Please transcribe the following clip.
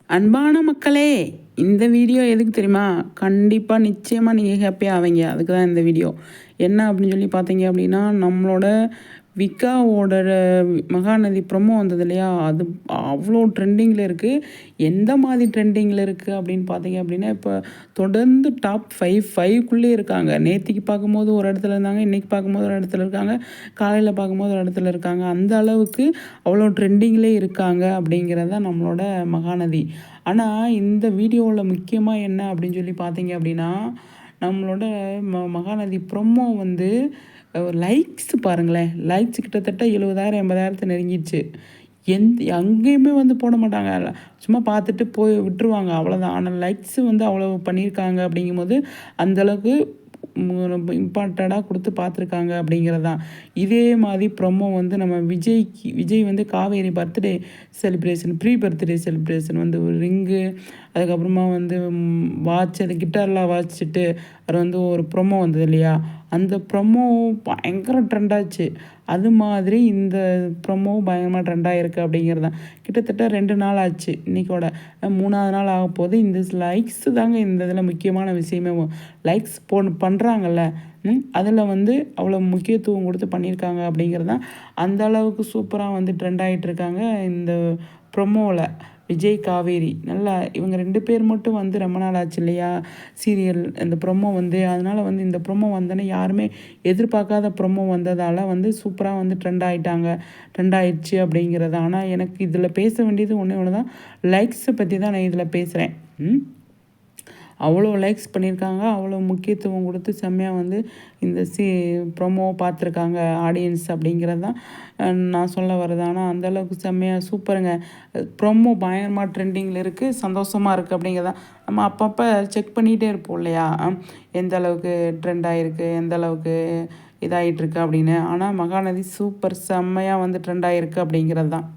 அன்பான மக்களே, இந்த வீடியோ எதுக்கு தெரியுமா? கண்டிப்பாக நிச்சயமாக நீங்கள் ஹேப்பியாக ஆவீங்க. அதுக்கு தான் இந்த வீடியோ. என்ன அப்படின்னு சொல்லி பார்த்தீங்க அப்படின்னா, நம்மளோட விக்காவோட மகாநதி ப்ரொமோ வந்தது இல்லையா? அது அவ்வளோ ட்ரெண்டிங்கில் இருக்குது. எந்த மாதிரி ட்ரெண்டிங்கில் இருக்குது அப்படின்னு பார்த்தீங்க அப்படின்னா, இப்போ தொடர்ந்து டாப் 5க்குள்ளே இருக்காங்க. நேத்திக்கு பார்க்கும்போது ஒரு இடத்துல இருந்தாங்க, இன்றைக்கி பார்க்கும்போது ஒரு இடத்துல இருக்காங்க, காலையில் பார்க்கும்போது ஒரு இடத்துல இருக்காங்க. அந்த அளவுக்கு அவ்வளோ ட்ரெண்டிங்லேயே இருக்காங்க அப்படிங்கிறது தான் நம்மளோட மகாநதி. ஆனால் இந்த வீடியோவில் முக்கியமாக என்ன அப்படின்னு சொல்லி பார்த்தீங்க அப்படின்னா, நம்மளோட மகாநதி ப்ரொமோ வந்து லைக்ஸ் பாருங்களேன். லைக்ஸ் கிட்டத்தட்ட 70,000 80,000 நெருங்கிடுச்சு. அங்கேயுமே வந்து போட மாட்டாங்க. சும்மா பார்த்துட்டு போய் விட்டுருவாங்க, அவ்வளோதான். ஆனால் லைக்ஸ் வந்து அவ்வளோ பண்ணியிருக்காங்க அப்படிங்கும்போது அந்தளவுக்கு இம்பார்ட்டடாக கொடுத்து பார்த்துருக்காங்க அப்படிங்கிறது தான். இதே மாதிரி ப்ரொமோ வந்து நம்ம விஜய் வந்து Kaveri birthday celebration, pre birthday celebration வந்து ஒரு ரிங்கு, அதுக்கப்புறமா வந்து வாட்ச், அது கிட்டார்லாம் வாசிச்சுட்டு அவர் வந்து ஒரு ப்ரொமோ வந்தது இல்லையா? அந்த ப்ரொமோ பயங்கர ட்ரெண்டாச்சு. அது மாதிரி இந்த ப்ரொமோ பயங்கரமாக ட்ரெண்டாக இருக்குது அப்படிங்கிறது தான். கிட்டத்தட்ட 2 நாள் ஆச்சு. இன்றைக்கோட 3ஆவது நாள் ஆக போகுது. இந்த லைக்ஸ் தாங்க இந்த இதில் முக்கியமான விஷயமே. லைக்ஸ் பண்ணுறாங்கல்ல, அதில் வந்து அவ்வளோ முக்கியத்துவம் கொடுத்து பண்ணியிருக்காங்க அப்படிங்கிறது தான். அந்த அளவுக்கு சூப்பராக வந்து ட்ரெண்ட் ஆகிட்டுருக்காங்க இந்த ப்ரொமோவில். விஜய் காவேரி நல்லா இவங்க 2 பேர் மட்டும் வந்து ரொம்ப நாள் ஆச்சு இல்லையா சீரியல் இந்த ப்ரொமோ வந்து. அதனால் வந்து இந்த ப்ரொமோ வந்தோன்னே யாருமே எதிர்பார்க்காத ப்ரொமோ வந்ததால் வந்து சூப்பராக வந்து ட்ரெண்ட் ஆயிடுச்சு அப்படிங்கிறது. ஆனால் எனக்கு இதில் பேச வேண்டியது ஒன்று தான், லைக்ஸை பற்றி தான் நான் இதில் பேசுகிறேன். அவ்வளோ லைக்ஸ் பண்ணியிருக்காங்க, அவ்வளோ முக்கியத்துவம் கொடுத்து செம்மையாக வந்து இந்த ப்ரொமோவை பார்த்துருக்காங்க ஆடியன்ஸ் அப்படிங்கிறது தான் நான் சொல்ல வர்றது. ஆனால் அந்தளவுக்கு செம்மையாக சூப்பருங்க. ப்ரொமோ பயங்கரமாக ட்ரெண்டிங்கில் இருக்குது, சந்தோஷமாக இருக்குது அப்படிங்கிறதான். நம்ம அப்பப்போ செக் பண்ணிகிட்டே இருப்போம் இல்லையா, எந்த அளவுக்கு ட்ரெண்ட் ஆகிருக்கு, எந்த அளவுக்கு இதாகிட்டுருக்கு அப்படின்னு. ஆனால் மகாநதி சூப்பர் செம்மையாக வந்து ட்ரெண்ட் ஆகிருக்கு அப்படிங்கிறது தான்.